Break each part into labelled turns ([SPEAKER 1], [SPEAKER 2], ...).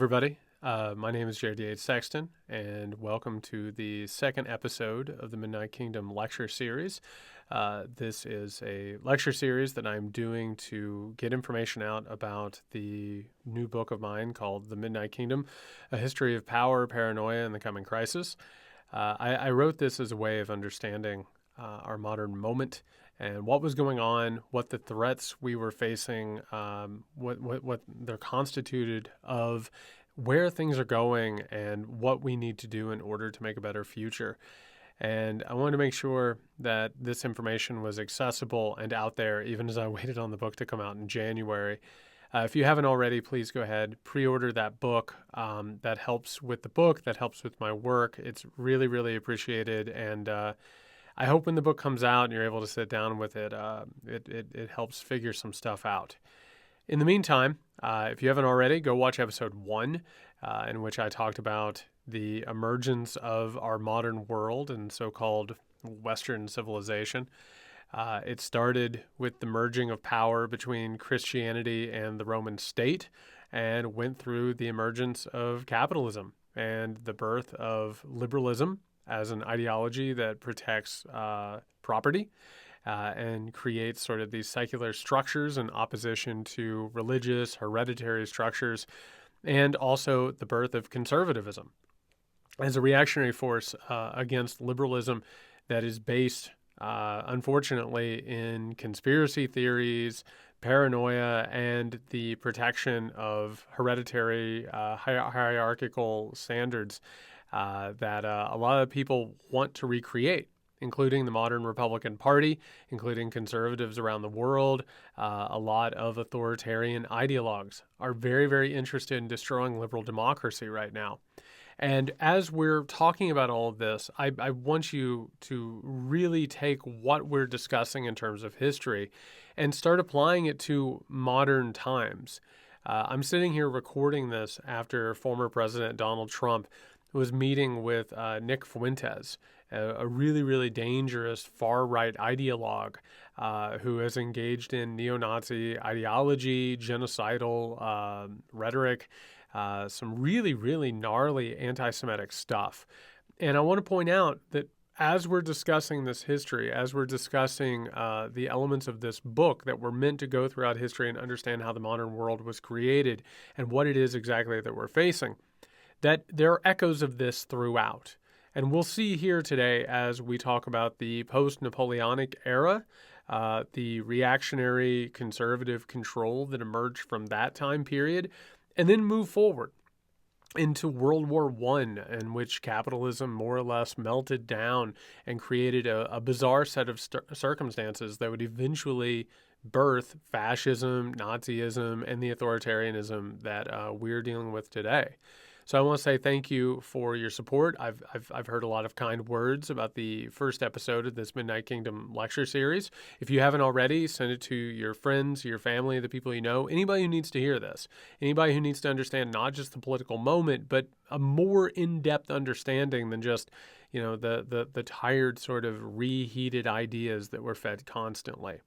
[SPEAKER 1] everybody. My name is Jared Yates Sexton, and welcome to the second episode of the Midnight Kingdom lecture series. This is a lecture series that I'm doing to get information out about the new book of mine called The Midnight Kingdom, A History of Power, Paranoia, and the Coming Crisis. I wrote this as a way of understanding our modern moment and what was going on, what the threats we were facing, what they're constituted of, where things are going, and what we need to do in order to make a better future. And I wanted to make sure that this information was accessible and out there, even as I waited on the book to come out in January. If you haven't already, please go ahead, pre-order that book. That helps with the book, that helps with my work. It's really, really appreciated. And I hope when the book comes out and you're able to sit down with it, it helps figure some stuff out. In the meantime, if you haven't already, go watch episode 1, in which I talked about the emergence of our modern world and so-called Western civilization. It started with the merging of power between Christianity and the Roman state and went through the emergence of capitalism and the birth of liberalism as an ideology that protects property and creates sort of these secular structures in opposition to religious, hereditary structures, and also the birth of conservatism as a reactionary force against liberalism that is based, unfortunately, in conspiracy theories, paranoia, and the protection of hereditary hierarchical standards that a lot of people want to recreate, including the modern Republican Party, including conservatives around the world. A lot of authoritarian ideologues are very, very interested in destroying liberal democracy right now. And as we're talking about all of this, I want you to really take what we're discussing in terms of history and start applying it to modern times. I'm sitting here recording this after former President Donald Trump was meeting with Nick Fuentes, a really, really dangerous far-right ideologue who has engaged in neo-Nazi ideology, genocidal rhetoric, some really, really gnarly anti-Semitic stuff. And I want to point out that as we're discussing this history, as we're discussing the elements of this book that were meant to go throughout history and understand how the modern world was created and what it is exactly that we're facing, that there are echoes of this throughout. And we'll see here today as we talk about the post-Napoleonic era, the reactionary conservative control that emerged from that time period, and then move forward into World War I, in which capitalism more or less melted down and created a bizarre set of circumstances that would eventually birth fascism, Nazism, and the authoritarianism that we're dealing with today. So I want to say thank you for your support. I've heard a lot of kind words about the first episode of this Midnight Kingdom lecture series. If you haven't already, send it to your friends, your family, the people you know, anybody who needs to hear this, anybody who needs to understand not just the political moment, but a more in-depth understanding than just, the tired sort of reheated ideas that we're fed constantly.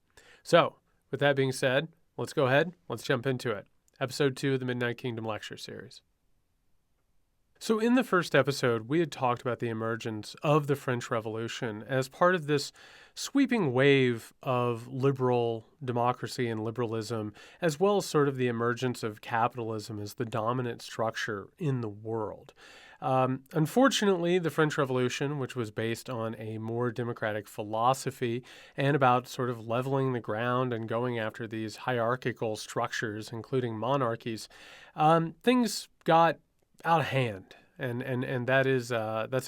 [SPEAKER 1] So with that being said, let's go ahead. Let's jump into it. Episode 2 of the Midnight Kingdom lecture series. So in the first episode, we had talked about the emergence of the French Revolution as part of this sweeping wave of liberal democracy and liberalism, as well as sort of the emergence of capitalism as the dominant structure in the world. Unfortunately, the French Revolution, which was based on a more democratic philosophy and about sort of leveling the ground and going after these hierarchical structures, including monarchies, things got out of hand, and that's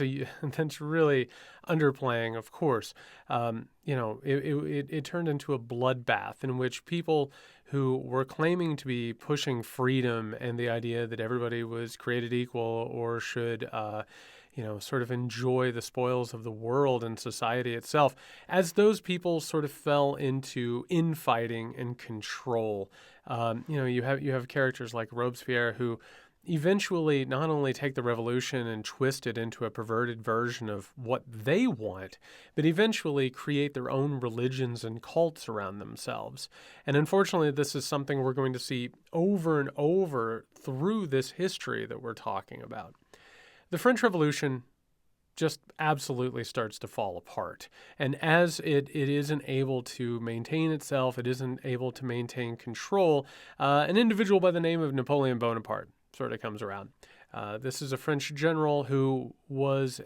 [SPEAKER 1] really underplaying, of course. It turned into a bloodbath in which people who were claiming to be pushing freedom and the idea that everybody was created equal or should sort of enjoy the spoils of the world and society itself, as those people sort of fell into infighting and control. You have characters like Robespierre who eventually not only take the revolution and twist it into a perverted version of what they want, but eventually create their own religions and cults around themselves. And unfortunately, this is something we're going to see over and over through this history that we're talking about. The French Revolution just absolutely starts to fall apart. And as it isn't able to maintain itself, it isn't able to maintain control, an individual by the name of Napoleon Bonaparte sort of comes around. This is a French general who was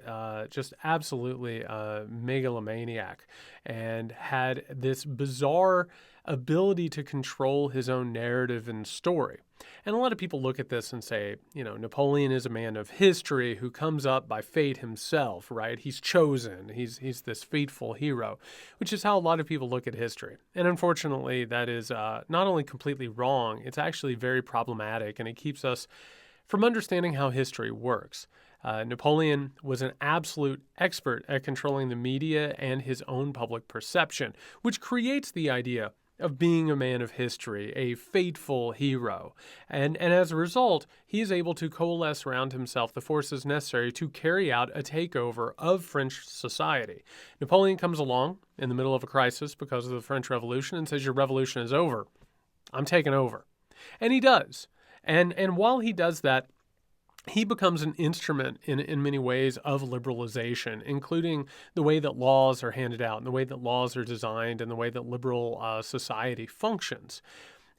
[SPEAKER 1] just absolutely a megalomaniac and had this bizarre ability to control his own narrative and story. And a lot of people look at this and say, Napoleon is a man of history who comes up by fate himself, right? He's chosen. He's this fateful hero, which is how a lot of people look at history. And unfortunately, that is not only completely wrong, it's actually very problematic, and it keeps us from understanding how history works. Napoleon was an absolute expert at controlling the media and his own public perception, which creates the idea of being a man of history, a fateful hero. And as a result, he is able to coalesce around himself the forces necessary to carry out a takeover of French society. Napoleon comes along in the middle of a crisis because of the French Revolution and says, "Your revolution is over. I'm taking over." And he does. And while he does that, he becomes an instrument in many ways of liberalization, including the way that laws are handed out and the way that laws are designed and the way that liberal society functions.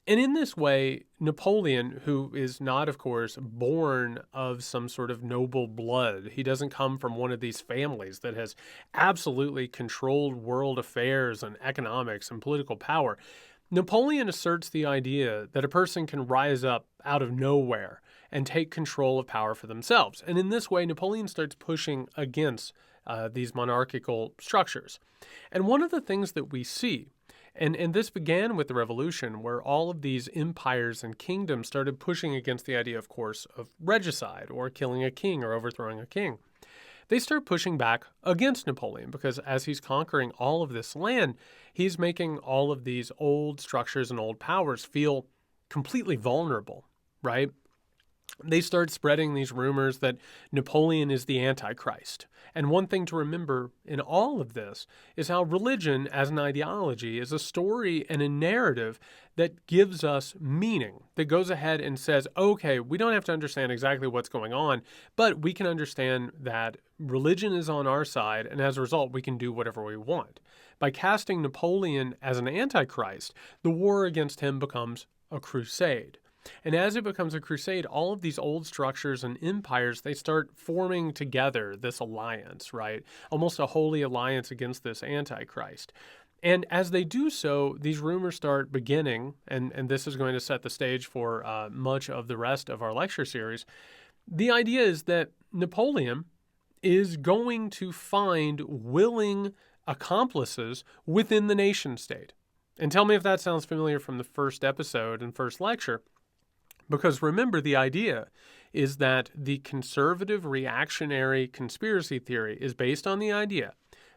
[SPEAKER 1] And in this way, Napoleon, who is not, of course, born of some sort of noble blood, he doesn't come from one of these families that has absolutely controlled world affairs and economics and political power. Napoleon asserts the idea that a person can rise up out of nowhere and take control of power for themselves. And in this way, Napoleon starts pushing against these monarchical structures. And one of the things that we see, and this began with the revolution, where all of these empires and kingdoms started pushing against the idea, of course, of regicide or killing a king or overthrowing a king. They start pushing back against Napoleon because as he's conquering all of this land, he's making all of these old structures and old powers feel completely vulnerable, right? They start spreading these rumors that Napoleon is the Antichrist. And one thing to remember in all of this is how religion as an ideology is a story and a narrative that gives us meaning, that goes ahead and says, okay, we don't have to understand exactly what's going on, but we can understand that religion is on our side, and as a result, we can do whatever we want. By casting Napoleon as an Antichrist, the war against him becomes a crusade. And as it becomes a crusade, all of these old structures and empires, they start forming together this alliance, right? Almost a holy alliance against this Antichrist. And as they do so, these rumors start beginning, and this is going to set the stage for much of the rest of our lecture series. The idea is that Napoleon is going to find willing accomplices within the nation state. And tell me if that sounds familiar from the first episode and first lecture. Because remember, the idea is that the conservative reactionary conspiracy theory is based on the idea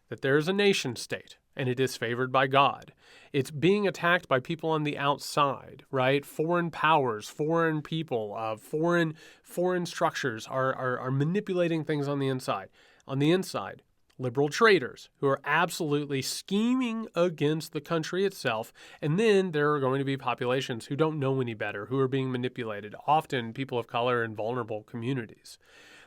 [SPEAKER 1] that there is a nation state and it is favored by God. It's being attacked by people on the outside, right? Foreign powers, foreign people, foreign structures are manipulating things on the inside. On the inside, liberal traitors who are absolutely scheming against the country itself. And then there are going to be populations who don't know any better, who are being manipulated, often people of color and vulnerable communities.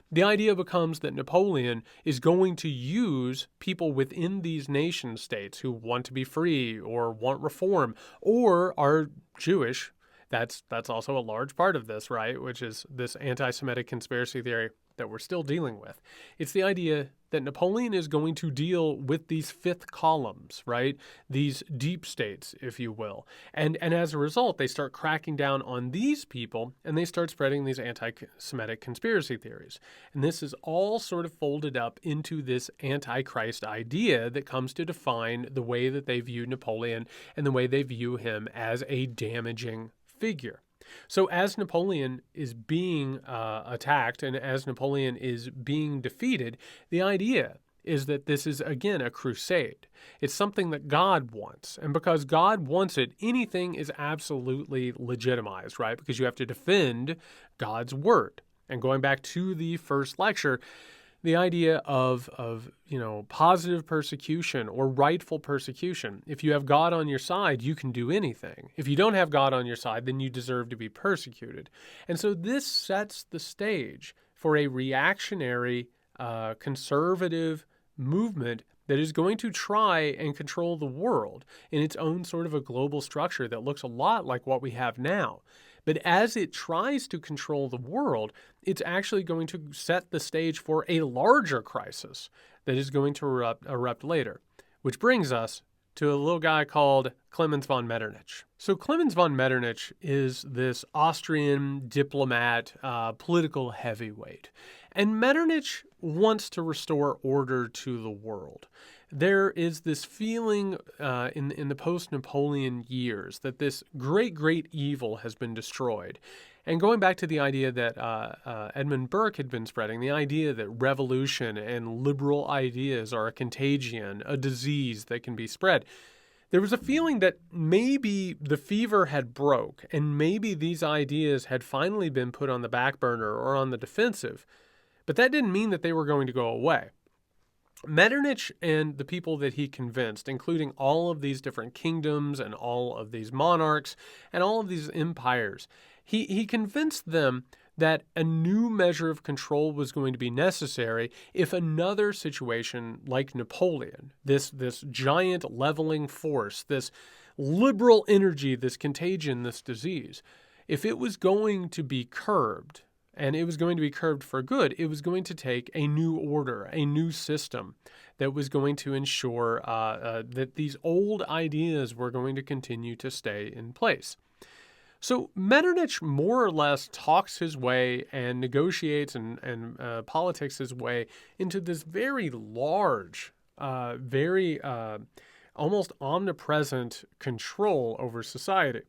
[SPEAKER 1] The idea becomes that Napoleon is going to use people within these nation states who want to be free or want reform or are Jewish. That's also a large part of this, right? Which is this anti-Semitic conspiracy theory that we're still dealing with. It's the idea that Napoleon is going to deal with these fifth columns, right? These deep states, if you will. And as a result, they start cracking down on these people and they start spreading these anti-Semitic conspiracy theories. And this is all sort of folded up into this Antichrist idea that comes to define the way that they view Napoleon and the way they view him as a damaging figure. So as Napoleon is being attacked and as Napoleon is being defeated, the idea is that this is, again, a crusade. It's something that God wants. And because God wants it, anything is absolutely legitimized, right? Because you have to defend God's word. And going back to the first lecture, the idea of positive persecution or rightful persecution. If you have God on your side, you can do anything. If you don't have God on your side, then you deserve to be persecuted. And so this sets the stage for a reactionary, conservative movement that is going to try and control the world in its own sort of a global structure that looks a lot like what we have now. But as it tries to control the world, it's actually going to set the stage for a larger crisis that is going to erupt later, which brings us to a little guy called Clemens von Metternich. So Clemens von Metternich is this Austrian diplomat, political heavyweight. And Metternich wants to restore order to the world. There is this feeling in the post-Napoleon years that this great, great evil has been destroyed. And going back to the idea that Edmund Burke had been spreading, the idea that revolution and liberal ideas are a contagion, a disease that can be spread, there was a feeling that maybe the fever had broke and maybe these ideas had finally been put on the back burner or on the defensive. But that didn't mean that they were going to go away. Metternich and the people that he convinced, including all of these different kingdoms and all of these monarchs and all of these empires, he convinced them that a new measure of control was going to be necessary if another situation like Napoleon, this giant leveling force, this liberal energy, this contagion, this disease, if it was going to be curbed, and it was going to be curbed for good, it was going to take a new order, a new system that was going to ensure that these old ideas were going to continue to stay in place. So Metternich more or less talks his way and negotiates and politics his way into this very large, very almost omnipresent control over society.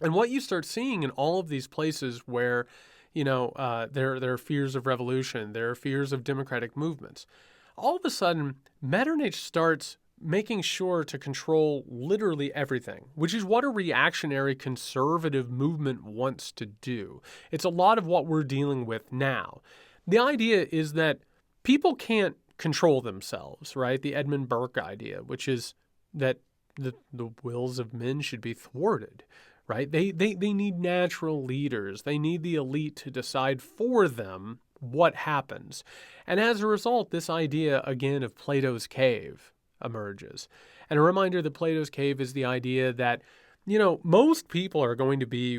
[SPEAKER 1] And what you start seeing in all of these places where there are fears of revolution, there are fears of democratic movements. All of a sudden, Metternich starts making sure to control literally everything, which is what a reactionary conservative movement wants to do. It's a lot of what we're dealing with now. The idea is that people can't control themselves, right? The Edmund Burke idea, which is that the wills of men should be thwarted. Right? They need natural leaders. They need the elite to decide for them what happens. And as a result, this idea, again, of Plato's cave emerges. And a reminder that Plato's cave is the idea that, most people are going to be,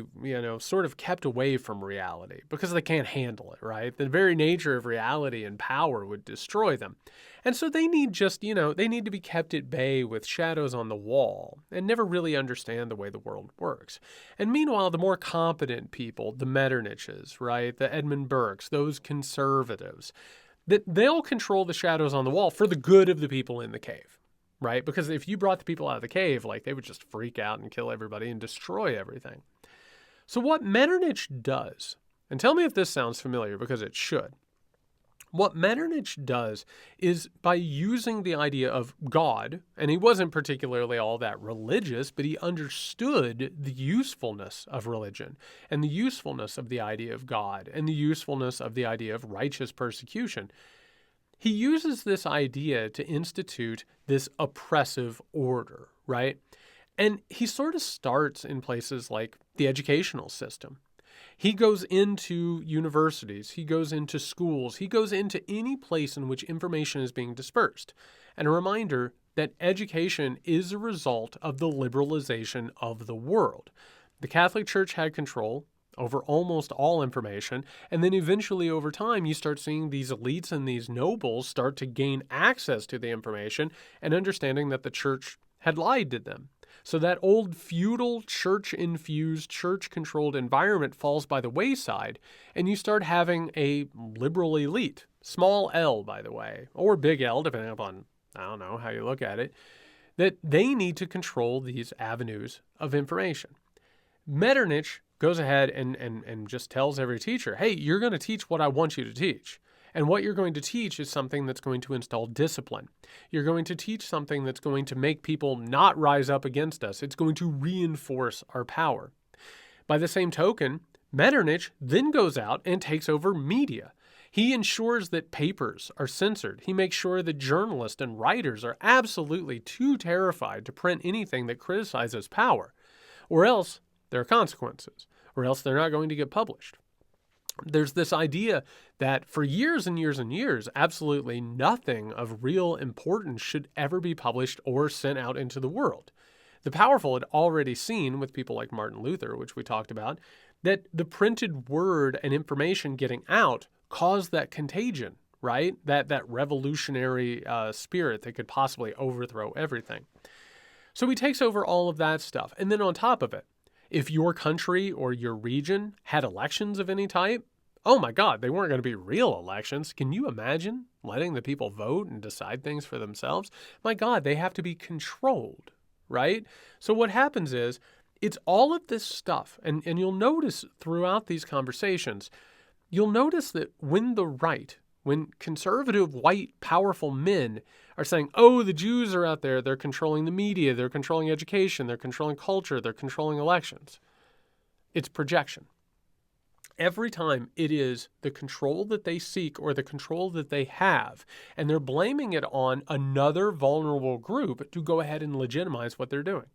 [SPEAKER 1] sort of kept away from reality because they can't handle it, right? The very nature of reality and power would destroy them. And so they need they need to be kept at bay with shadows on the wall and never really understand the way the world works. And meanwhile, the more competent people, the Metterniches, right? The Edmund Burkes, those conservatives, that they'll control the shadows on the wall for the good of the people in the cave. Right? Because if you brought the people out of the cave, they would just freak out and kill everybody and destroy everything. So what Metternich does, and tell me if this sounds familiar because it should. What Metternich does is by using the idea of God, and he wasn't particularly all that religious, but he understood the usefulness of religion and the usefulness of the idea of God and the usefulness of the idea of righteous persecution. He uses this idea to institute this oppressive order, right? And he sort of starts in places like the educational system. He goes into universities, he goes into schools, he goes into any place in which information is being dispersed. And a reminder that education is a result of the liberalization of the world. The Catholic Church had control over almost all information, and then eventually over time you start seeing these elites and these nobles start to gain access to the information and understanding that the church had lied to them. So that old feudal, church-infused, church-controlled environment falls by the wayside, and you start having a liberal elite, small L, by the way, or big L, depending upon, how you look at it, that they need to control these avenues of information. Metternich goes ahead and just tells every teacher, hey, you're going to teach what I want you to teach. And what you're going to teach is something that's going to install discipline. You're going to teach something that's going to make people not rise up against us. It's going to reinforce our power. By the same token, Metternich then goes out and takes over media. He ensures that papers are censored. He makes sure that journalists and writers are absolutely too terrified to print anything that criticizes power, or else there are consequences, or else they're not going to get published. There's this idea that for years and years and years, absolutely nothing of real importance should ever be published or sent out into the world. The powerful had already seen with people like Martin Luther, which we talked about, that the printed word and information getting out caused that contagion, right? That revolutionary spirit that could possibly overthrow everything. So he takes over all of that stuff. And then on top of it, if your country or your region had elections of any type, oh my God, they weren't going to be real elections. Can you imagine letting the people vote and decide things for themselves? My God, they have to be controlled, right? So what happens is, it's all of this stuff, and you'll notice throughout these conversations, you'll notice that when conservative, white, powerful men are saying, oh, the Jews are out there, they're controlling the media, they're controlling education, they're controlling culture, they're controlling elections. It's projection. Every time it is the control that they seek or the control that they have, and they're blaming it on another vulnerable group to go ahead and legitimize what they're doing.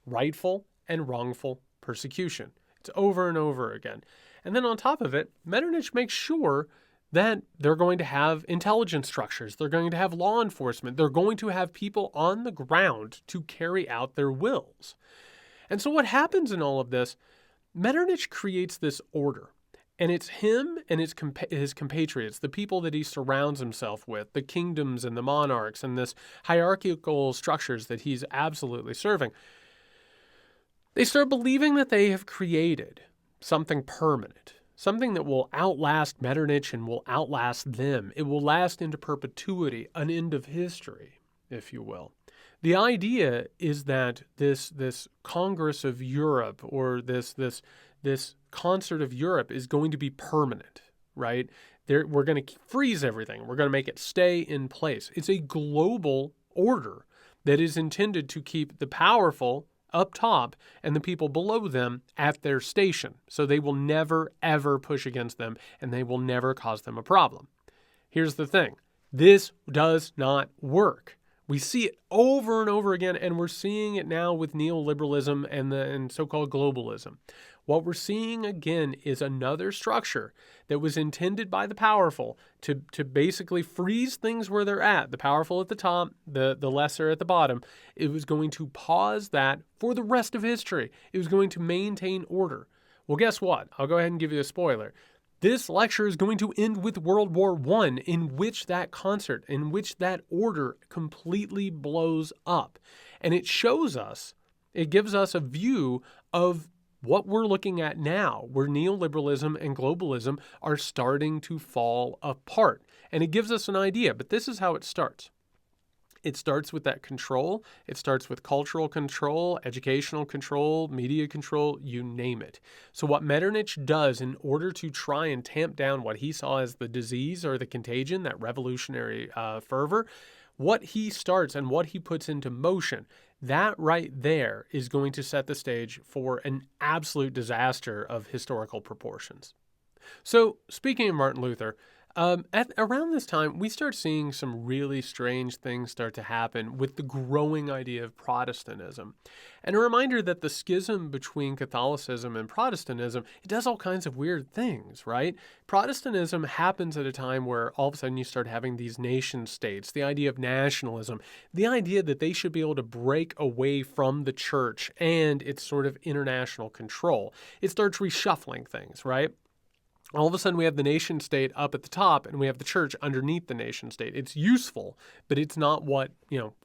[SPEAKER 1] Rightful and wrongful persecution. It's over and over again. And then on top of it, Metternich makes sure that they're going to have intelligence structures. They're going to have law enforcement. They're going to have people on the ground to carry out their wills. And so what happens in all of this, Metternich creates this order. And it's him and his compatriots, the people that he surrounds himself with, the kingdoms and the monarchs and this hierarchical structures that he's absolutely serving. They start believing that they have created something permanent, something that will outlast Metternich and will outlast them. It will last into perpetuity, an end of history, if you will. The idea is that this Congress of Europe or this concert of Europe is going to be permanent, right? We're going to freeze everything. We're going to make it stay in place. It's a global order that is intended to keep the powerful up top and the people below them at their station. So they will never, ever push against them and they will never cause them a problem. Here's the thing. This does not work. We see it over and over again, and we're seeing it now with neoliberalism and so-called globalism. What we're seeing again is another structure that was intended by the powerful to basically freeze things where they're at. The powerful at the top, the lesser at the bottom. It was going to pause that for the rest of history. It was going to maintain order. Well, guess what? I'll go ahead and give you a spoiler. This lecture is going to end with World War I, in which that concert, in which that order completely blows up. And it shows us, it gives us a view of what we're looking at now, where neoliberalism and globalism are starting to fall apart. And it gives us an idea, but this is how it starts. It starts with that control. It starts with cultural control, educational control, media control, you name it. So what Metternich does in order to try and tamp down what he saw as the disease or the contagion, that revolutionary fervor, what he starts and what he puts into motion, that right there is going to set the stage for an absolute disaster of historical proportions. So speaking of Martin Luther, around this time, we start seeing some really strange things start to happen with the growing idea of Protestantism. And a reminder that the schism between Catholicism and Protestantism, it does all kinds of weird things, right? Protestantism happens at a time where all of a sudden you start having these nation states, the idea of nationalism, the idea that they should be able to break away from the church and its sort of international control. It starts reshuffling things, right? All of a sudden we have the nation state up at the top and we have the church underneath the nation state. It's useful, but it's not what,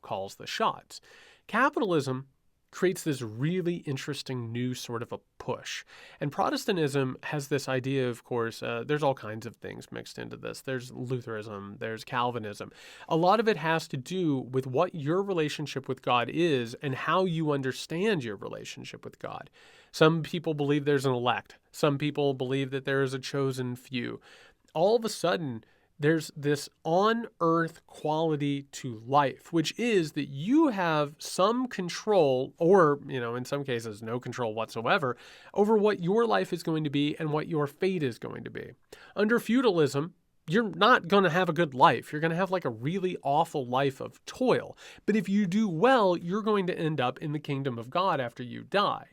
[SPEAKER 1] calls the shots. Capitalism creates this really interesting new sort of a push. And Protestantism has this idea, of course, there's all kinds of things mixed into this. There's Lutheranism, there's Calvinism. A lot of it has to do with what your relationship with God is and how you understand your relationship with God. Some people believe there's an elect. Some people believe that there is a chosen few. All of a sudden, there's this on-earth quality to life, which is that you have some control, or, in some cases, no control whatsoever, over what your life is going to be and what your fate is going to be. Under feudalism, you're not going to have a good life. You're going to have like a really awful life of toil. But if you do well, you're going to end up in the kingdom of God after you die.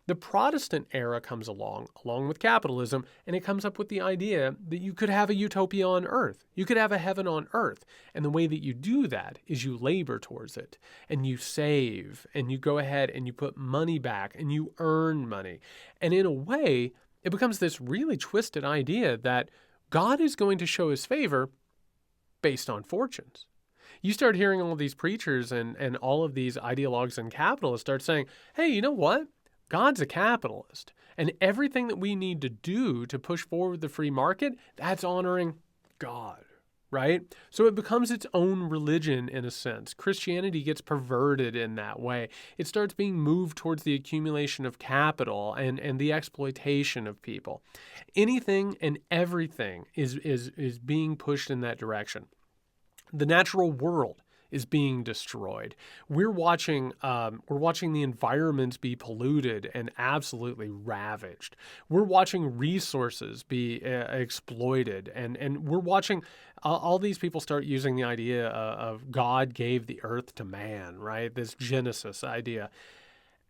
[SPEAKER 1] The Protestant era comes along with capitalism, and it comes up with the idea that you could have a utopia on earth. You could have a heaven on earth. And the way that you do that is you labor towards it, and you save, and you go ahead and you put money back, and you earn money. And in a way, it becomes this really twisted idea that God is going to show his favor based on fortunes. You start hearing all these preachers and all of these ideologues and capitalists start saying, hey, you know what? God's a capitalist, and everything that we need to do to push forward the free market, that's honoring God, right? So it becomes its own religion in a sense. Christianity gets perverted in that way. It starts being moved towards the accumulation of capital and the exploitation of people. Anything and everything is being pushed in that direction. The natural world is being destroyed. We're watching the environments be polluted and absolutely ravaged. We're watching resources be exploited, and we're watching all these people start using the idea of God gave the earth to man, right? This Genesis idea.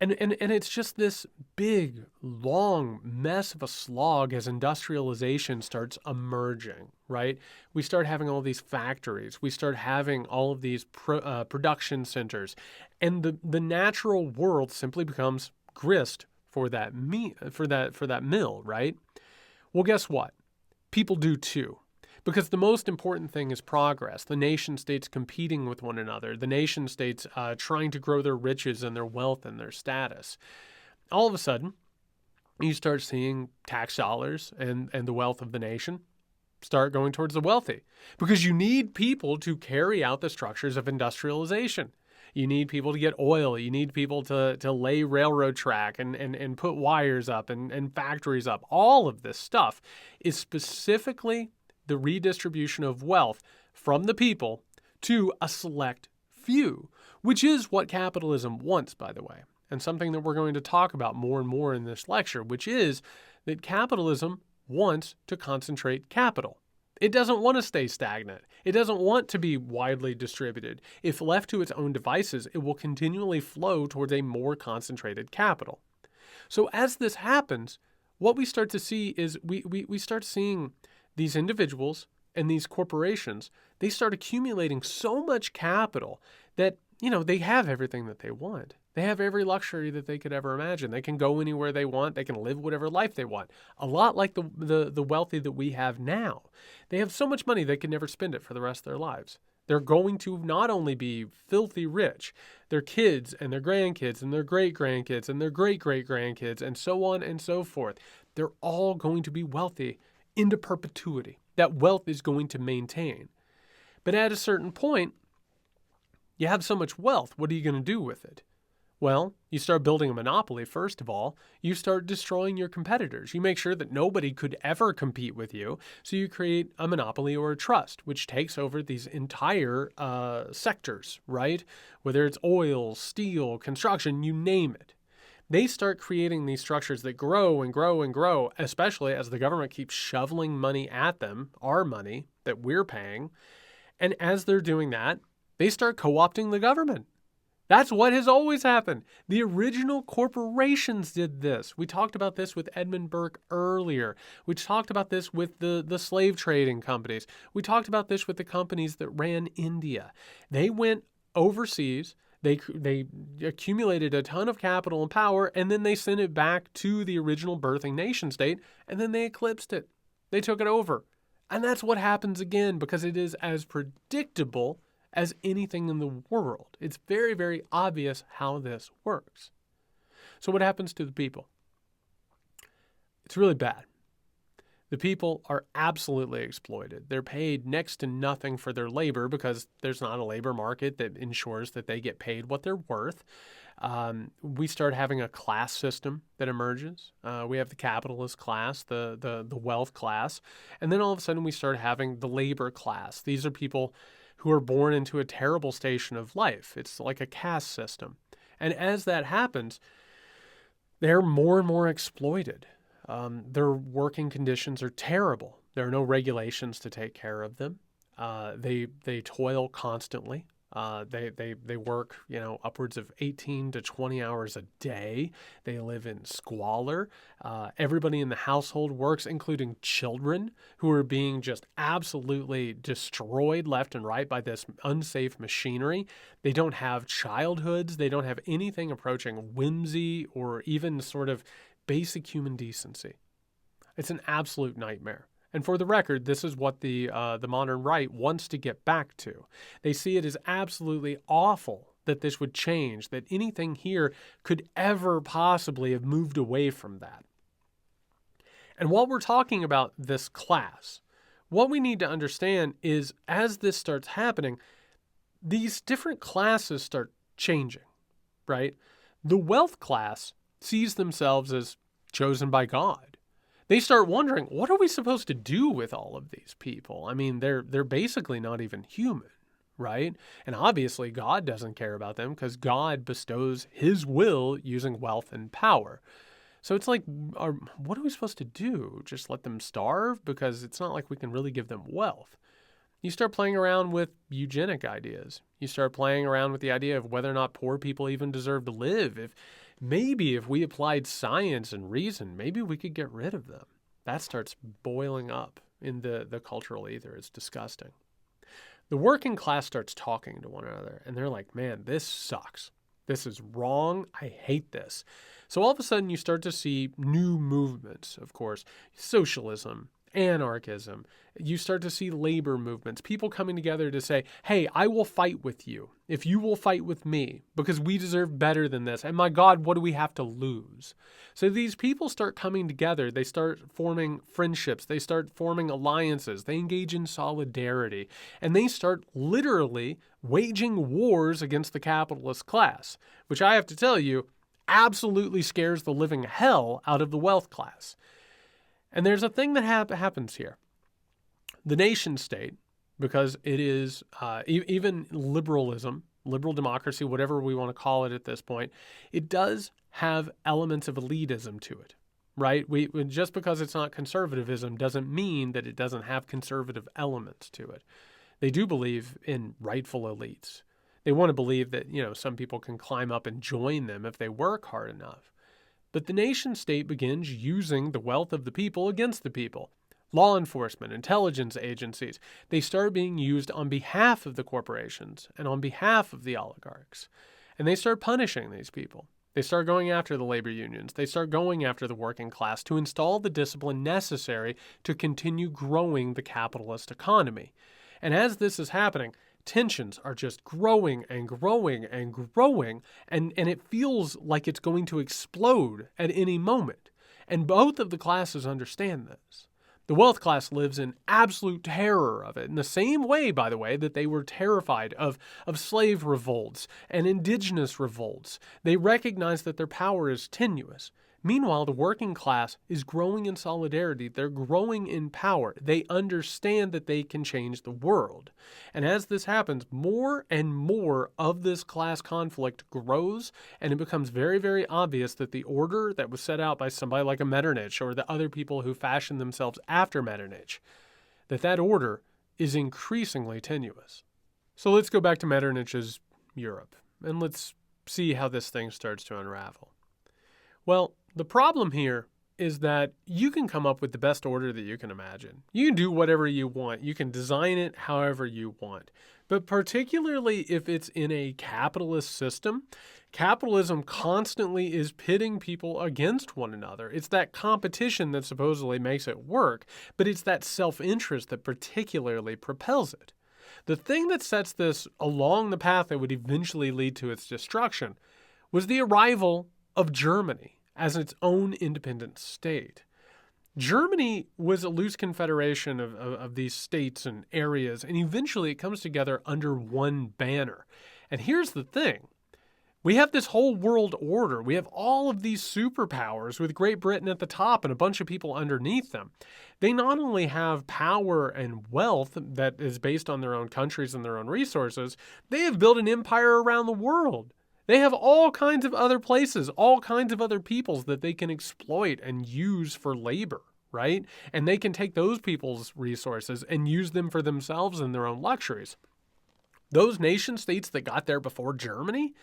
[SPEAKER 1] And it's just this big, long mess of a slog as industrialization starts emerging, right? We start having all these factories. We start having all of these production centers. And the natural world simply becomes grist for that mill, right? Well, guess what? People do too. Because the most important thing is progress. The nation states competing with one another. The nation states trying to grow their riches and their wealth and their status. All of a sudden, you start seeing tax dollars and the wealth of the nation start going towards the wealthy. Because you need people to carry out the structures of industrialization. You need people to get oil. You need people to lay railroad track and put wires up and factories up. All of this stuff is specifically the redistribution of wealth from the people to a select few, which is what capitalism wants, by the way, and something that we're going to talk about more and more in this lecture, which is that capitalism wants to concentrate capital. It doesn't want to stay stagnant. It doesn't want to be widely distributed. If left to its own devices, it will continually flow towards a more concentrated capital. So as this happens, what we start to see is we start seeing these individuals and these corporations, they start accumulating so much capital that, they have everything that they want. They have every luxury that they could ever imagine. They can go anywhere they want. They can live whatever life they want. A lot like the wealthy that we have now. They have so much money they can never spend it for the rest of their lives. They're going to not only be filthy rich, their kids and their grandkids and their great-grandkids and their great-great-grandkids and so on and so forth. They're all going to be wealthy into perpetuity. That wealth is going to maintain. But at a certain point, you have so much wealth, what are you going to do with it? Well, you start building a monopoly, first of all. You start destroying your competitors. You make sure that nobody could ever compete with you. So you create a monopoly or a trust, which takes over these entire sectors, right? Whether it's oil, steel, construction, you name it. They start creating these structures that grow and grow and grow, especially as the government keeps shoveling money at them, our money that we're paying. And as they're doing that, they start co-opting the government. That's what has always happened. The original corporations did this. We talked about this with Edmund Burke earlier. We talked about this with the slave trading companies. We talked about this with the companies that ran India. They went overseas. They accumulated a ton of capital and power, and then they sent it back to the original birthing nation state, and then they eclipsed it. They took it over. And that's what happens again, because it is as predictable as anything in the world. It's very, very obvious how this works. So what happens to the people? It's really bad. The people are absolutely exploited. They're paid next to nothing for their labor because there's not a labor market that ensures that they get paid what they're worth. We start having a class system that emerges. We have the capitalist class, the wealth class, and then all of a sudden we start having the labor class. These are people who are born into a terrible station of life. It's like a caste system. And as that happens, they're more and more exploited. Their working conditions are terrible. There are no regulations to take care of them. They toil constantly. They work, upwards of 18 to 20 hours a day. They live in squalor. Everybody in the household works, including children who are being just absolutely destroyed left and right by this unsafe machinery. They don't have childhoods. They don't have anything approaching whimsy or even sort of basic human decency. It's an absolute nightmare. And for the record, this is what the modern right wants to get back to. They see it as absolutely awful that this would change, that anything here could ever possibly have moved away from that. And while we're talking about this class, what we need to understand is as this starts happening, these different classes start changing, right? The wealth class sees themselves as chosen by God. They start wondering, what are we supposed to do with all of these people? I mean, they're basically not even human, right? And obviously God doesn't care about them because God bestows his will using wealth and power. So it's like, what are we supposed to do? Just let them starve? Because it's not like we can really give them wealth. You start playing around with eugenic ideas. You start playing around with the idea of whether or not poor people even deserve to live. If we applied science and reason, maybe we could get rid of them. That starts boiling up in the cultural ether. It's disgusting. The working class starts talking to one another, and they're like, man, this sucks. This is wrong. I hate this. So all of a sudden you start to see new movements, of course, socialism, anarchism. You start to see labor movements, people coming together to say, hey, I will fight with you if you will fight with me because we deserve better than this. And my God, what do we have to lose? So these people start coming together. They start forming friendships. They start forming alliances. They engage in solidarity. And they start literally waging wars against the capitalist class, which I have to tell you, absolutely scares the living hell out of the wealth class. And there's a thing that happens here. The nation state, because it is even liberalism, liberal democracy, whatever we want to call it at this point, it does have elements of elitism to it, right? Just because it's not conservatism doesn't mean that it doesn't have conservative elements to it. They do believe in rightful elites. They want to believe that, some people can climb up and join them if they work hard enough. But the nation state begins using the wealth of the people against the people. Law enforcement, intelligence agencies, they start being used on behalf of the corporations and on behalf of the oligarchs. And they start punishing these people. They start going after the labor unions. They start going after the working class to install the discipline necessary to continue growing the capitalist economy. And as this is happening, tensions are just growing and growing and growing, and it feels like it's going to explode at any moment. And both of the classes understand this. The wealth class lives in absolute terror of it, in the same way, by the way, that they were terrified of slave revolts and indigenous revolts. They recognize that their power is tenuous. Meanwhile, the working class is growing in solidarity. They're growing in power. They understand that they can change the world. And as this happens, more and more of this class conflict grows, and it becomes very, very obvious that the order that was set out by somebody like a Metternich or the other people who fashioned themselves after Metternich, that order is increasingly tenuous. So let's go back to Metternich's Europe, and let's see how this thing starts to unravel. Well, the problem here is that you can come up with the best order that you can imagine. You can do whatever you want. You can design it however you want. But particularly if it's in a capitalist system, capitalism constantly is pitting people against one another. It's that competition that supposedly makes it work, but it's that self-interest that particularly propels it. The thing that sets this along the path that would eventually lead to its destruction was the arrival of Germany as its own independent state. Germany was a loose confederation of these states and areas, and eventually it comes together under one banner. And here's the thing. We have this whole world order. We have all of these superpowers with Great Britain at the top and a bunch of people underneath them. They not only have power and wealth that is based on their own countries and their own resources, they have built an empire around the world. They have all kinds of other places, all kinds of other peoples that they can exploit and use for labor, right? And they can take those people's resources and use them for themselves and their own luxuries. Those nation states that got there before Germany,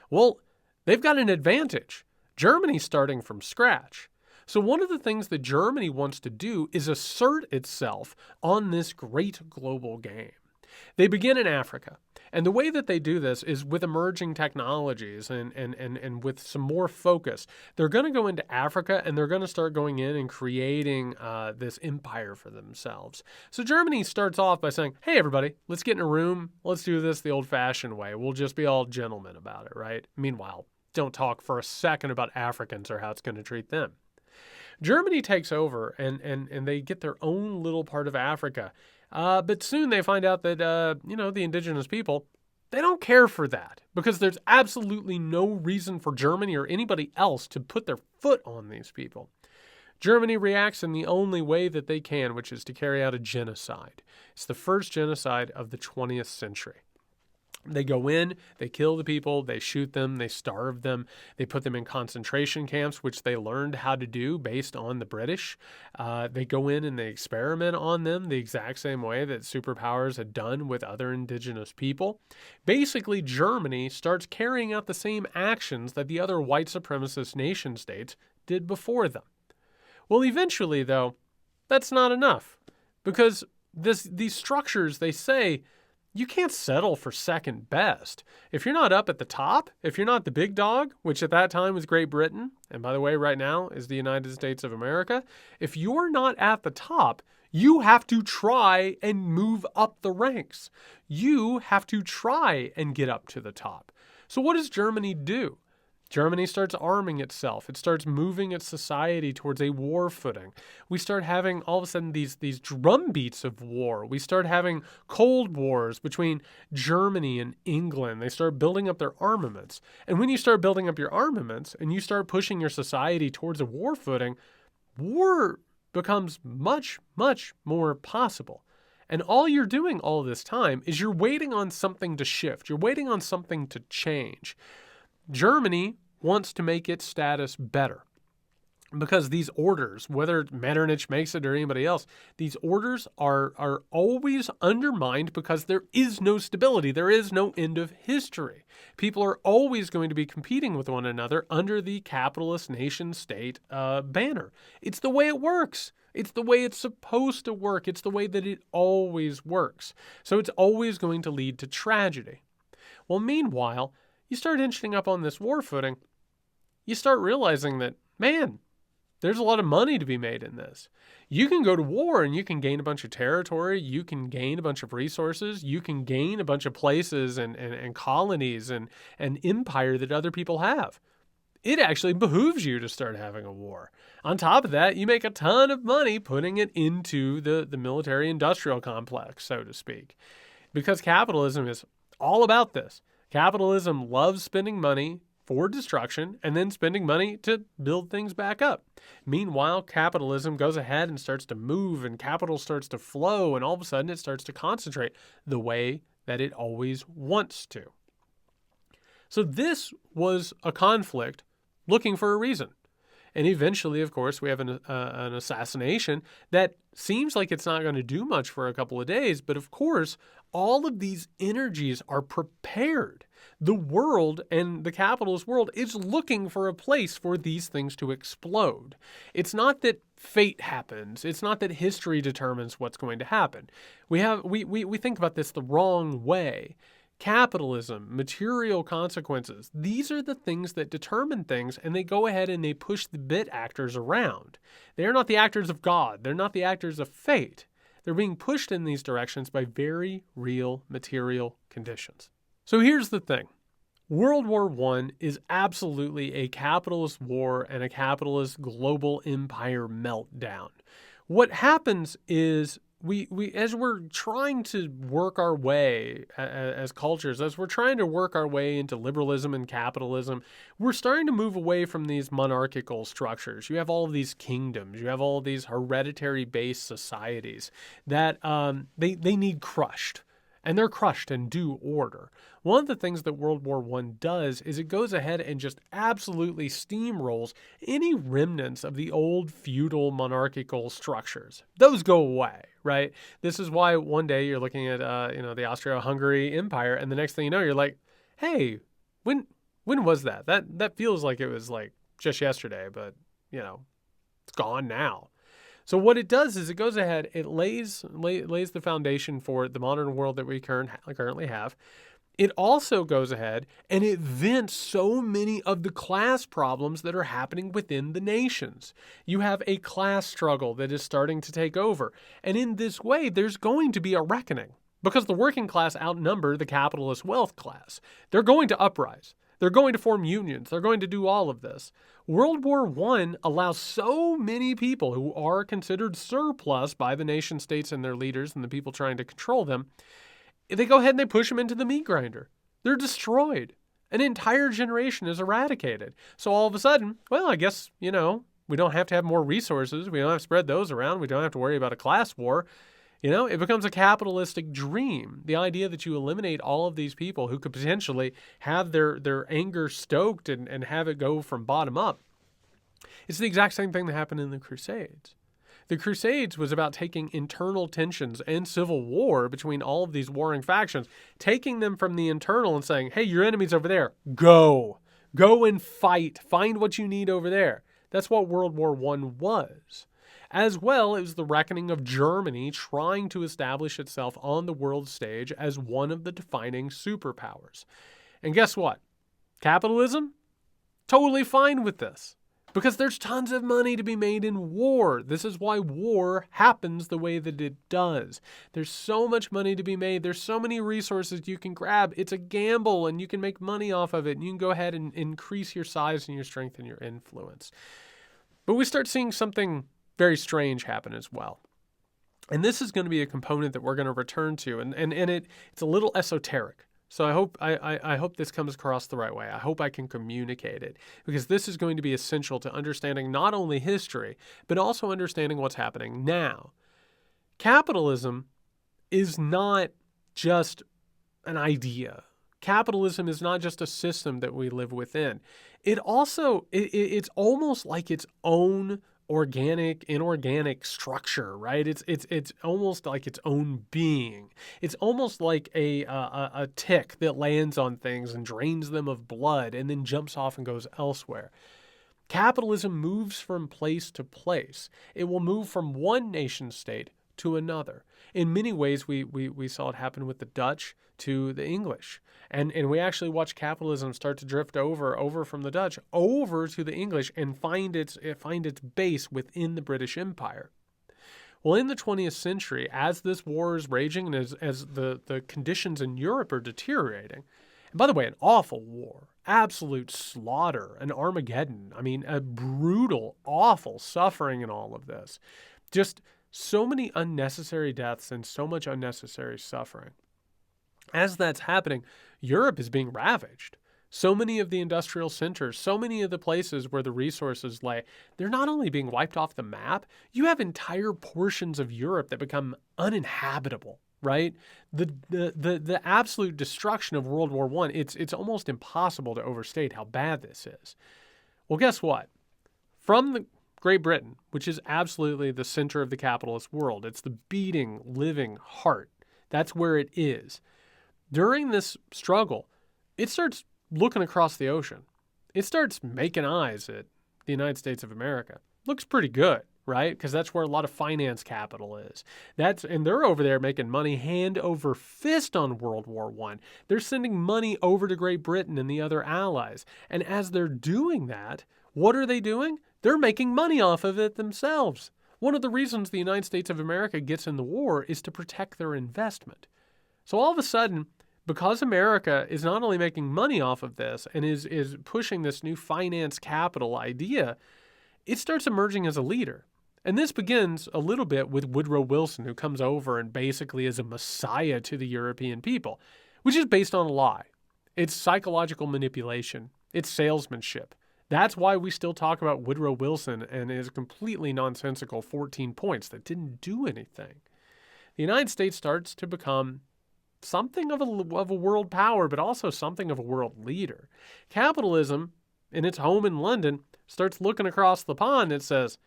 [SPEAKER 1] well, they've got an advantage. Germany's starting from scratch. So one of the things that Germany wants to do is assert itself on this great global game. They begin in Africa. And the way that they do this is with emerging technologies and with some more focus. They're going to go into Africa and they're going to start going in and creating this empire for themselves. So Germany starts off by saying, hey, everybody, let's get in a room. Let's do this the old-fashioned way. We'll just be all gentlemen about it, right? Meanwhile, don't talk for a second about Africans or how it's going to treat them. Germany takes over and they get their own little part of Africa. But soon they find out that, the indigenous people, they don't care for that because there's absolutely no reason for Germany or anybody else to put their foot on these people. Germany reacts in the only way that they can, which is to carry out a genocide. It's the first genocide of the 20th century. They go in, they kill the people, they shoot them, they starve them, they put them in concentration camps, which they learned how to do based on the British. They go in and they experiment on them the exact same way that superpowers had done with other indigenous people. Basically, Germany starts carrying out the same actions that the other white supremacist nation states did before them. Well, eventually, though, that's not enough because these structures, they say, you can't settle for second best. If you're not up at the top, if you're not the big dog, which at that time was Great Britain, and by the way, right now is the United States of America, if you're not at the top, you have to try and move up the ranks. You have to try and get up to the top. So what does Germany do? Germany starts arming itself. It starts moving its society towards a war footing. We start having all of a sudden these drumbeats of war. We start having cold wars between Germany and England. They start building up their armaments. And when you start building up your armaments and you start pushing your society towards a war footing, war becomes much, much more possible. And all you're doing all this time is you're waiting on something to shift. You're waiting on something to change. Germany wants to make its status better because these orders, whether Metternich makes it or anybody else, these orders are always undermined because there is no stability. There is no end of history. People are always going to be competing with one another under the capitalist nation state banner. It's the way it works. It's the way it's supposed to work. It's the way that it always works. So it's always going to lead to tragedy. Well, meanwhile, you start inching up on this war footing, you start realizing that, man, there's a lot of money to be made in this. You can go to war and you can gain a bunch of territory, you can gain a bunch of resources, you can gain a bunch of places and colonies and empire that other people have. It actually behooves you to start having a war. On top of that, you make a ton of money putting it into the military-industrial complex, so to speak, because capitalism is all about this. Capitalism loves spending money for destruction and then spending money to build things back up. Meanwhile, capitalism goes ahead and starts to move and capital starts to flow and all of a sudden it starts to concentrate the way that it always wants to. So this was a conflict looking for a reason. And eventually, of course, we have an assassination that seems like it's not going to do much for a couple of days. But of course, all of these energies are prepared. The world and the capitalist world is looking for a place for these things to explode. It's not that fate happens. It's not that history determines what's going to happen. We think about this the wrong way. Capitalism, material consequences, these are the things that determine things, and they go ahead and they push the bit actors around. They are not the actors of God. They're not the actors of fate. They're being pushed in these directions by very real material conditions. So here's the thing. World War I is absolutely a capitalist war and a capitalist global empire meltdown. What happens is as we're trying to work our way as cultures, as we're trying to work our way into liberalism and capitalism, we're starting to move away from these monarchical structures. You have all of these kingdoms, you have all of these hereditary-based societies that they need crushed. And they're crushed in due order. One of the things that World War I does is it goes ahead and just absolutely steamrolls any remnants of the old feudal monarchical structures. Those go away, right? This is why one day you're looking at the Austro-Hungary Empire, and the next thing you know, you're like, hey, when was that? That feels like it was like just yesterday, but it's gone now. So what it does is it goes ahead, it lays the foundation for the modern world that we currently have. It also goes ahead and it vents so many of the class problems that are happening within the nations. You have a class struggle that is starting to take over. And in this way, there's going to be a reckoning because the working class outnumber the capitalist wealth class. They're going to uprise. They're going to form unions. They're going to do all of this. World War I allows so many people who are considered surplus by the nation states and their leaders and the people trying to control them, they go ahead and they push them into the meat grinder. They're destroyed. An entire generation is eradicated. So all of a sudden, well, I guess, we don't have to have more resources. We don't have to spread those around. We don't have to worry about a class war. It becomes a capitalistic dream. The idea that you eliminate all of these people who could potentially have their anger stoked and have it go from bottom up. It's the exact same thing that happened in the Crusades. The Crusades was about taking internal tensions and civil war between all of these warring factions, taking them from the internal and saying, hey, your enemy's over there. Go and fight. Find what you need over there. That's what World War I was. As well, it was the reckoning of Germany trying to establish itself on the world stage as one of the defining superpowers. And guess what? Capitalism? Totally fine with this. Because there's tons of money to be made in war. This is why war happens the way that it does. There's so much money to be made. There's so many resources you can grab. It's a gamble and you can make money off of it. And you can go ahead and increase your size and your strength and your influence. But we start seeing something very strange happen as well. And this is going to be a component that we're going to return to. And it's a little esoteric. So I hope this comes across the right way. I hope I can communicate it because this is going to be essential to understanding not only history, but also understanding what's happening now. Capitalism is not just an idea. Capitalism is not just a system that we live within. It's almost like its own organic, inorganic structure, right? It's almost like its own being. It's almost like a tick that lands on things and drains them of blood and then jumps off and goes elsewhere. Capitalism moves from place to place. It will move from one nation state to another. In many ways, we saw it happen with the Dutch to the English. And we actually watched capitalism start to drift over from the Dutch over to the English and find its base within the British Empire. Well, in the 20th century, as this war is raging and as the conditions in Europe are deteriorating, and by the way, an awful war, absolute slaughter, an Armageddon, a brutal, awful suffering in all of this. Just so many unnecessary deaths and so much unnecessary suffering. As that's happening, Europe is being ravaged. So many of the industrial centers, so many of the places where the resources lay, they're not only being wiped off the map, you have entire portions of Europe that become uninhabitable, right? The absolute destruction of World War I, it's almost impossible to overstate how bad this is. Well, guess what? From Great Britain, which is absolutely the center of the capitalist world, it's the beating, living heart. That's where it is. During this struggle, it starts looking across the ocean. It starts making eyes at the United States of America. Looks pretty good, right? Because that's where a lot of finance capital is. And they're over there making money hand over fist on World War I. They're sending money over to Great Britain and the other allies. And as they're doing that, what are they doing? They're making money off of it themselves. One of the reasons the United States of America gets in the war is to protect their investment. So all of a sudden, because America is not only making money off of this and is pushing this new finance capital idea, it starts emerging as a leader. And this begins a little bit with Woodrow Wilson, who comes over and basically is a messiah to the European people, which is based on a lie. It's psychological manipulation. It's salesmanship. That's why we still talk about Woodrow Wilson and his completely nonsensical 14 points that didn't do anything. The United States starts to become something of a world power, but also something of a world leader. Capitalism, in its home in London, starts looking across the pond and says,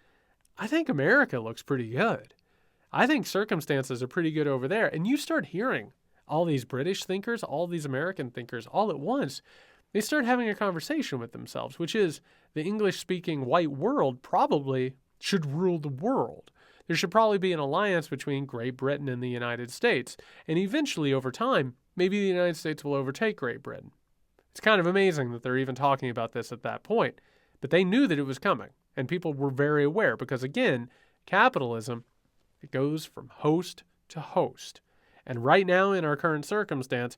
[SPEAKER 1] I think America looks pretty good. I think circumstances are pretty good over there. And you start hearing all these British thinkers, all these American thinkers, all at once. They start having a conversation with themselves, which is the English-speaking white world probably should rule the world. There should probably be an alliance between Great Britain and the United States. And eventually, over time, maybe the United States will overtake Great Britain. It's kind of amazing that they're even talking about this at that point. But they knew that it was coming. And people were very aware because, again, capitalism, it goes from host to host. And right now, in our current circumstance,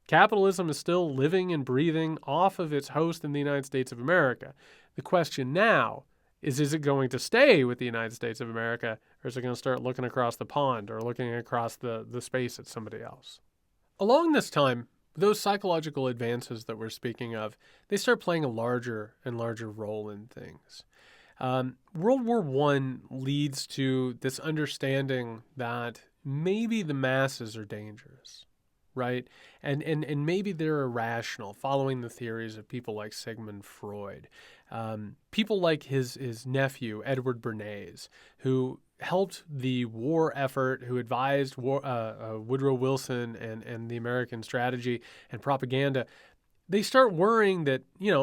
[SPEAKER 1] capitalism is still living and breathing off of its host in the United States of America. The question now is it going to stay with the United States of America, or is it going to start looking across the pond or looking across the space at somebody else? Along this time, those psychological advances that we're speaking of, they start playing a larger and larger role in things. World War I leads to this understanding that maybe the masses are dangerous, right? And maybe they're irrational, following the theories of people like Sigmund Freud. People like his nephew, Edward Bernays, who helped the war effort, who advised Woodrow Wilson and the American strategy and propaganda. They start worrying that,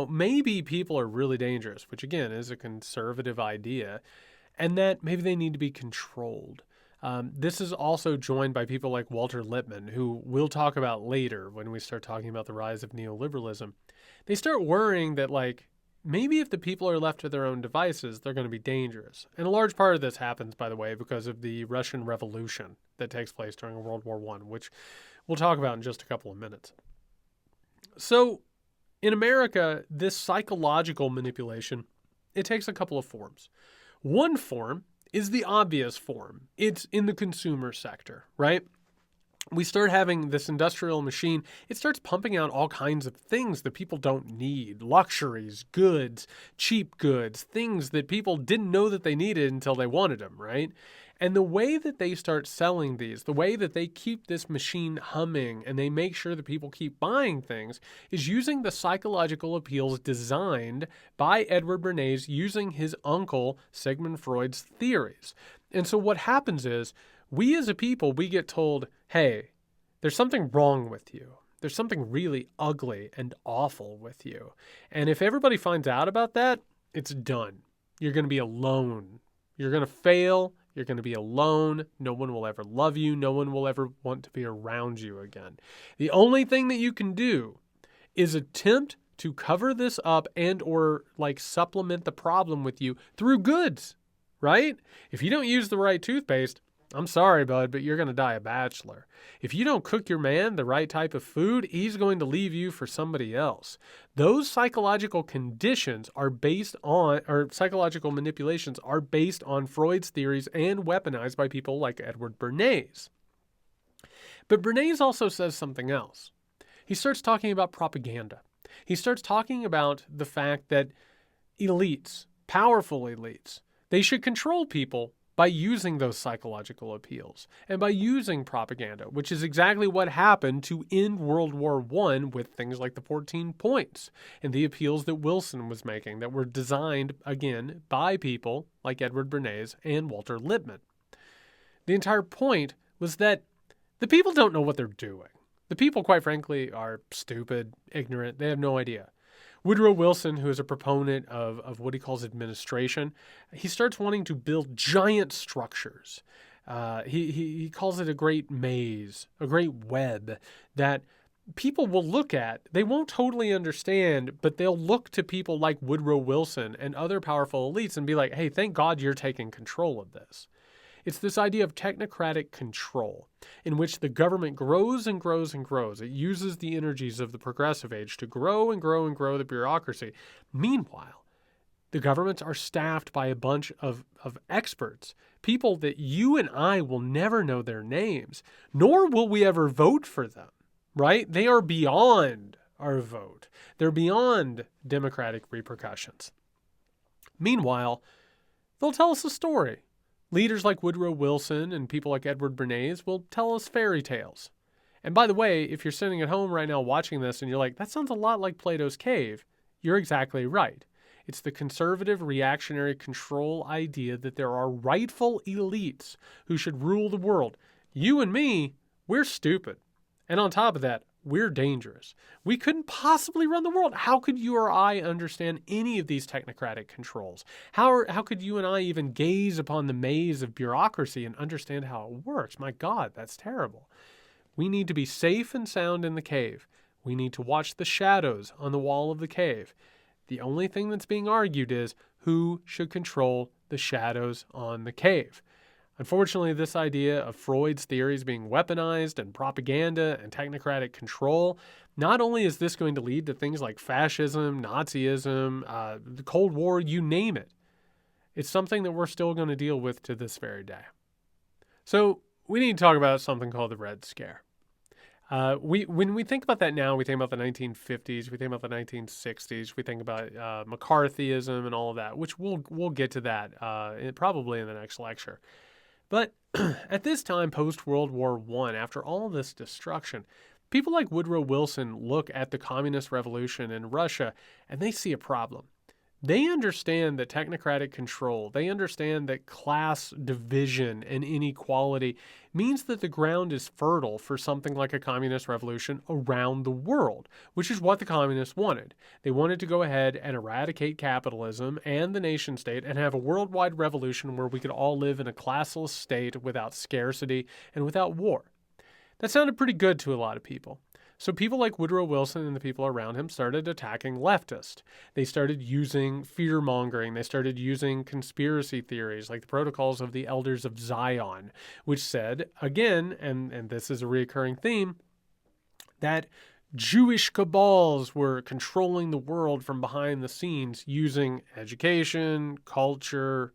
[SPEAKER 1] maybe people are really dangerous, which again is a conservative idea, and that maybe they need to be controlled. This is also joined by people like Walter Lippmann, who we'll talk about later when we start talking about the rise of neoliberalism. They start worrying that, maybe if the people are left to their own devices, they're going to be dangerous. And a large part of this happens, by the way, because of the Russian Revolution that takes place during World War I, which we'll talk about in just a couple of minutes. So in America, this psychological manipulation, it takes a couple of forms. One form is the obvious form. It's in the consumer sector, right? We start having this industrial machine. It starts pumping out all kinds of things that people don't need. Luxuries, goods, cheap goods, things that people didn't know that they needed until they wanted them, right? And the way that they start selling these, the way that they keep this machine humming and they make sure that people keep buying things is using the psychological appeals designed by Edward Bernays using his uncle Sigmund Freud's theories. And so what happens is we as a people, we get told, hey, there's something wrong with you. There's something really ugly and awful with you. And if everybody finds out about that, it's done. You're going to be alone. You're going to fail. You're going to be alone. No one will ever love you. No one will ever want to be around you again. The only thing that you can do is attempt to cover this up and or supplement the problem with you through goods, right? If you don't use the right toothpaste, I'm sorry, bud, but you're going to die a bachelor. If you don't cook your man the right type of food, he's going to leave you for somebody else. Those psychological conditions are based on, or psychological manipulations are based on Freud's theories and weaponized by people like Edward Bernays. But Bernays also says something else. He starts talking about propaganda. He starts talking about the fact that elites, powerful elites, they should control people by using those psychological appeals and by using propaganda, which is exactly what happened to end World War I with things like the 14 points and the appeals that Wilson was making that were designed, again, by people like Edward Bernays and Walter Lippmann. The entire point was that the people don't know what they're doing. The people, quite frankly, are stupid, ignorant. They have no idea. Woodrow Wilson, who is a proponent of what he calls administration, he starts wanting to build giant structures. He calls it a great maze, a great web that people will look at. They won't totally understand, but they'll look to people like Woodrow Wilson and other powerful elites and be like, hey, thank God you're taking control of this. It's this idea of technocratic control in which the government grows and grows and grows. It uses the energies of the progressive age to grow and grow and grow the bureaucracy. Meanwhile, The governments are staffed by a bunch of experts, people that you and I will never know their names, nor will we ever vote for them, right? They are beyond our vote. They're beyond democratic repercussions. Meanwhile, they'll tell us a story. Leaders like Woodrow Wilson and people like Edward Bernays will tell us fairy tales. And by the way, if you're sitting at home right now watching this and you're like, that sounds a lot like Plato's Cave, you're exactly right. It's the conservative reactionary control idea that there are rightful elites who should rule the world. You and me, we're stupid. And on top of that, we're dangerous. We couldn't possibly run the world. How could you or I understand any of these technocratic controls? How could you and I even gaze upon the maze of bureaucracy and understand how it works? My God, that's terrible. We need to be safe and sound in the cave. We need to watch the shadows on the wall of the cave. The only thing that's being argued is who should control the shadows on the cave. Unfortunately, this idea of Freud's theories being weaponized and propaganda and technocratic control, not only is this going to lead to things like fascism, Nazism, the Cold War, you name it. It's something that we're still going to deal with to this very day. So we need to talk about something called the Red Scare. When we think about that now, we think about the 1950s, we think about the 1960s, we think about McCarthyism and all of that, which we'll get to that probably in the next lecture. But at this time, post-World War I, after all this destruction, people like Woodrow Wilson look at the communist revolution in Russia and they see a problem. They understand that technocratic control, they understand that class division and inequality means that the ground is fertile for something like a communist revolution around the world, which is what the communists wanted. They wanted to go ahead and eradicate capitalism and the nation state and have a worldwide revolution where we could all live in a classless state without scarcity and without war. That sounded pretty good to a lot of people. So people like Woodrow Wilson and the people around him started attacking leftists. They started using fear-mongering. They started using conspiracy theories like the Protocols of the Elders of Zion, which said, again, and this is a recurring theme, that Jewish cabals were controlling the world from behind the scenes using education, culture,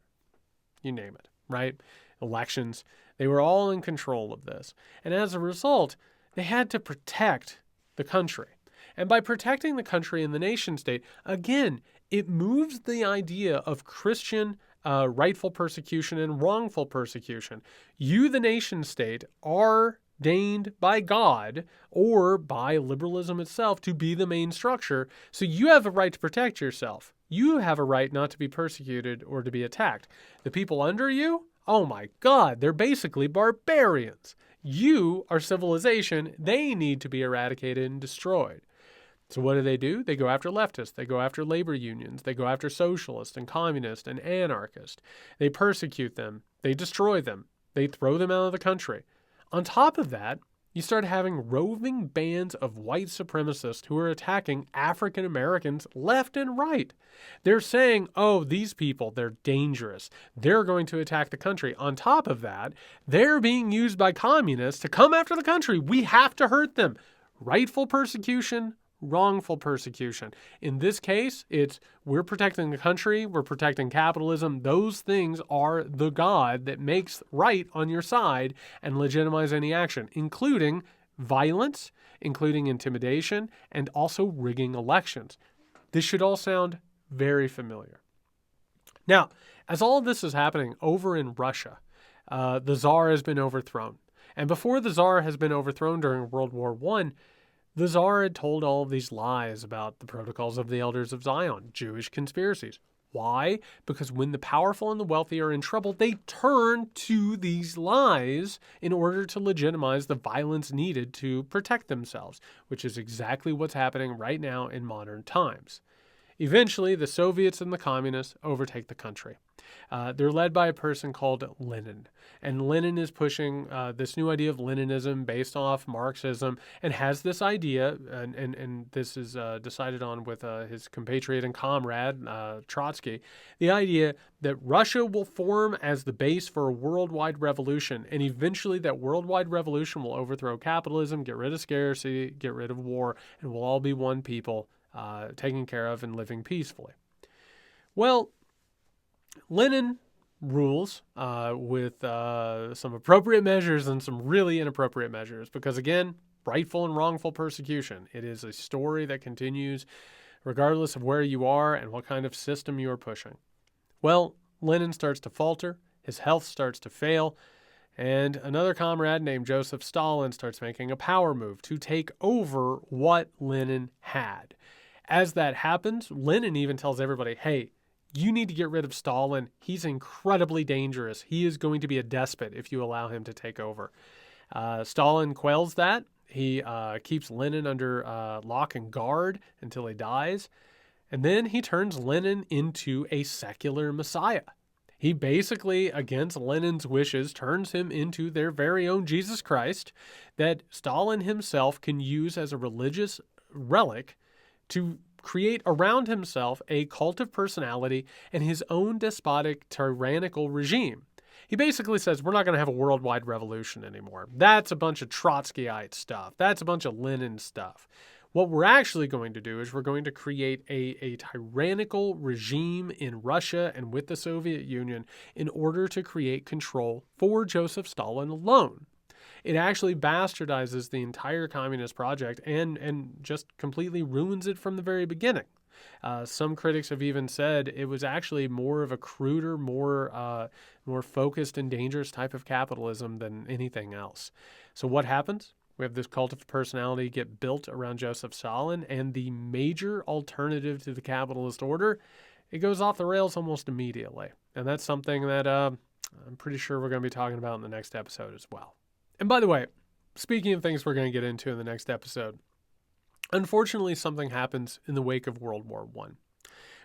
[SPEAKER 1] you name it, right? Elections. They were all in control of this. And as a result, they had to protect the country. And by protecting the country and the nation state, again, it moves the idea of Christian rightful persecution and wrongful persecution. You, the nation state, are ordained by God or by liberalism itself to be the main structure, so you have a right to protect yourself. You have a right not to be persecuted or to be attacked. The people under you, oh my God, they're basically barbarians. You are civilization. They need to be eradicated and destroyed. So what do? They go after leftists. They go after labor unions. They go after socialists and communists and anarchists. They persecute them. They destroy them. They throw them out of the country. On top of that, you start having roving bands of white supremacists who are attacking African Americans left and right. They're saying, oh, these people, they're dangerous. They're going to attack the country. On top of that, they're being used by communists to come after the country. We have to hurt them. Rightful persecution, wrongful persecution. In this case, it's we're protecting the country, we're protecting capitalism. Those things are the God that makes right on your side and legitimize any action, including violence, including intimidation, and also rigging elections. This should all sound very familiar. Now, as all of this is happening over in Russia, the Tsar has been overthrown. And before the Tsar has been overthrown during World War I, the Tsar had told all of these lies about the Protocols of the Elders of Zion, Jewish conspiracies. Why? Because when the powerful and the wealthy are in trouble, they turn to these lies in order to legitimize the violence needed to protect themselves, which is exactly what's happening right now in modern times. Eventually, the Soviets and the communists overtake the country. They're led by a person called Lenin. And Lenin is pushing this new idea of Leninism based off Marxism and has this idea, and this is decided on with his compatriot and comrade, Trotsky, the idea that Russia will form as the base for a worldwide revolution. And eventually that worldwide revolution will overthrow capitalism, get rid of scarcity, get rid of war, and we'll all be one people taken care of and living peacefully. Well, Lenin rules with some appropriate measures and some really inappropriate measures because, again, rightful and wrongful persecution. It is a story that continues regardless of where you are and what kind of system you are pushing. Well, Lenin starts to falter, his health starts to fail, and another comrade named Joseph Stalin starts making a power move to take over what Lenin had. As that happens, Lenin even tells everybody, hey, you need to get rid of Stalin. He's incredibly dangerous. He is going to be a despot if you allow him to take over. Stalin quells that. He keeps Lenin under lock and guard until he dies. And then he turns Lenin into a secular messiah. He basically, against Lenin's wishes, turns him into their very own Jesus Christ that Stalin himself can use as a religious relic to create around himself a cult of personality and his own despotic, tyrannical regime. He basically says, we're not going to have a worldwide revolution anymore. That's a bunch of Trotskyite stuff. That's a bunch of Lenin stuff. What we're actually going to do is we're going to create a tyrannical regime in Russia and with the Soviet Union in order to create control for Joseph Stalin alone. It actually bastardizes the entire communist project and just completely ruins it from the very beginning. Some critics have even said it was actually more of a cruder, more focused and dangerous type of capitalism than anything else. So what happens? We have this cult of personality get built around Joseph Stalin, and the major alternative to the capitalist order, it goes off the rails almost immediately. And that's something that I'm pretty sure we're going to be talking about in the next episode as well. And by the way, speaking of things we're going to get into in the next episode, unfortunately, something happens in the wake of World War I.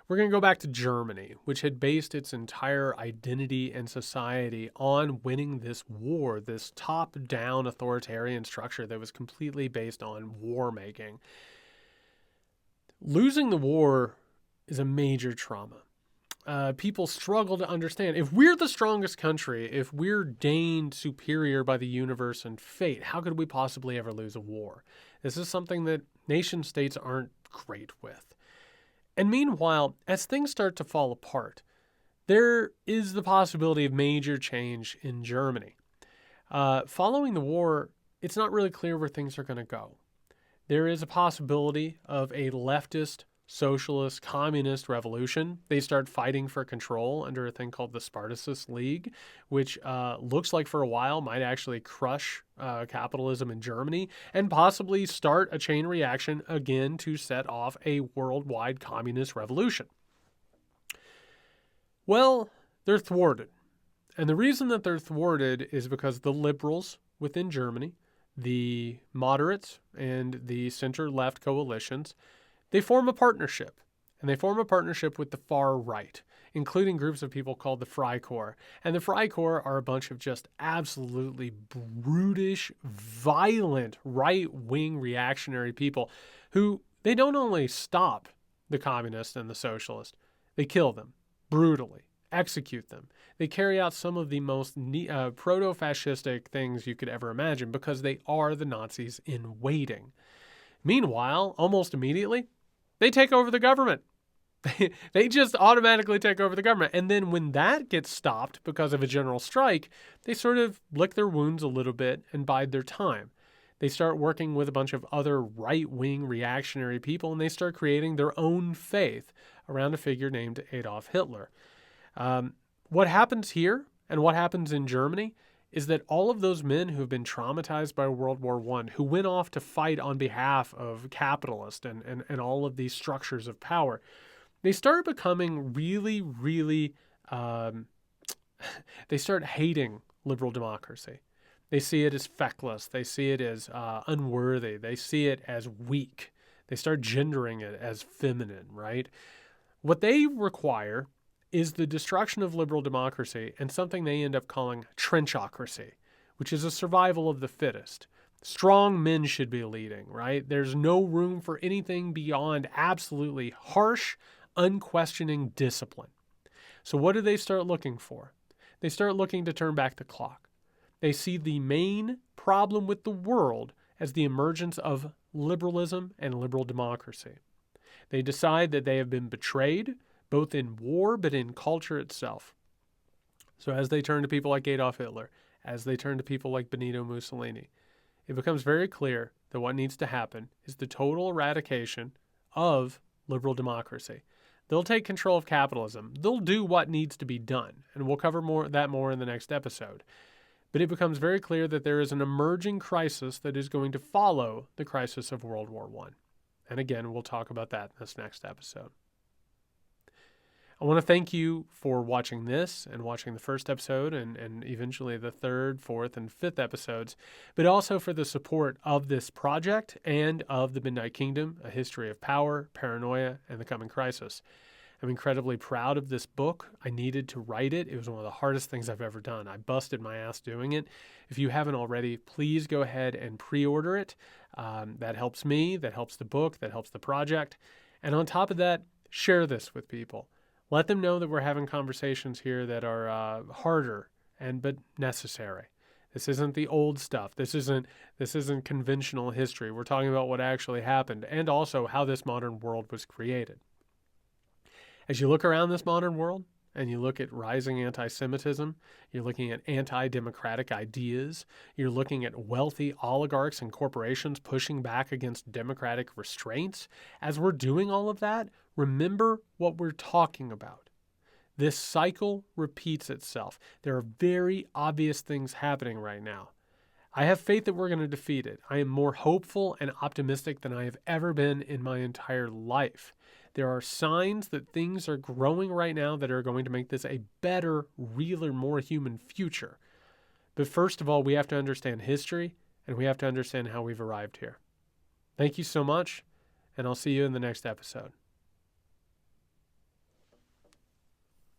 [SPEAKER 1] We're going to go back to Germany, which had based its entire identity and society on winning this war, this top-down authoritarian structure that was completely based on war-making. Losing the war is a major trauma. People struggle to understand. If we're the strongest country, if we're deigned superior by the universe and fate, how could we possibly ever lose a war? This is something that nation states aren't great with. And meanwhile, as things start to fall apart, there is the possibility of major change in Germany. Following the war, it's not really clear where things are going to go. There is a possibility of a leftist, socialist, communist revolution. They start fighting for control under a thing called the Spartacist League, which looks like for a while might actually crush capitalism in Germany and possibly start a chain reaction again to set off a worldwide communist revolution. Well, they're thwarted. And the reason that they're thwarted is because the liberals within Germany, the moderates and the center-left coalitions, they form a partnership, and they form a partnership with the far right, including groups of people called the Freikorps. And the Freikorps are a bunch of just absolutely brutish, violent, right-wing reactionary people who they don't only stop the communists and the socialists, they kill them brutally, execute them. They carry out some of the most proto-fascistic things you could ever imagine because they are the Nazis in waiting. Meanwhile, almost immediately, they take over the government. They just automatically take over the government. And then when that gets stopped because of a general strike, they sort of lick their wounds a little bit and bide their time. They start working with a bunch of other right-wing reactionary people, and they start creating their own faith around a figure named Adolf Hitler. What happens here and what happens in Germany is that all of those men who have been traumatized by World War I, who went off to fight on behalf of capitalists and all of these structures of power, they start becoming really, really, they start hating liberal democracy. They see it as feckless. They see it as unworthy. They see it as weak. They start gendering it as feminine, right? What they require is the destruction of liberal democracy and something they end up calling trenchocracy, which is a survival of the fittest. Strong men should be leading, right? There's no room for anything beyond absolutely harsh, unquestioning discipline. So what do they start looking for? They start looking to turn back the clock. They see the main problem with the world as the emergence of liberalism and liberal democracy. They decide that they have been betrayed both in war but in culture itself. So as they turn to people like Adolf Hitler, as they turn to people like Benito Mussolini, it becomes very clear that what needs to happen is the total eradication of liberal democracy. They'll take control of capitalism. They'll do what needs to be done, and we'll cover more in the next episode. But it becomes very clear that there is an emerging crisis that is going to follow the crisis of World War I. And again, we'll talk about that in this next episode. I want to thank you for watching this and watching the first episode and eventually the third, fourth, and fifth episodes, but also for the support of this project and of the Midnight Kingdom, A History of Power, Paranoia, and the Coming Crisis. I'm incredibly proud of this book. I needed to write it. It was one of the hardest things I've ever done. I busted my ass doing it. If you haven't already, please go ahead and pre-order it. That helps me, that helps the book, that helps the project. And on top of that, share this with people. Let them know that we're having conversations here that are harder but necessary. This isn't the old stuff. This isn't conventional history. We're talking about what actually happened and also how this modern world was created. As you look around this modern world and you look at rising anti-Semitism, you're looking at anti-democratic ideas, you're looking at wealthy oligarchs and corporations pushing back against democratic restraints, as we're doing all of that, remember what we're talking about. This cycle repeats itself. There are very obvious things happening right now. I have faith that we're going to defeat it. I am more hopeful and optimistic than I have ever been in my entire life. There are signs that things are growing right now that are going to make this a better, realer, more human future. But first of all, we have to understand history, and we have to understand how we've arrived here. Thank you so much, and I'll see you in the next episode.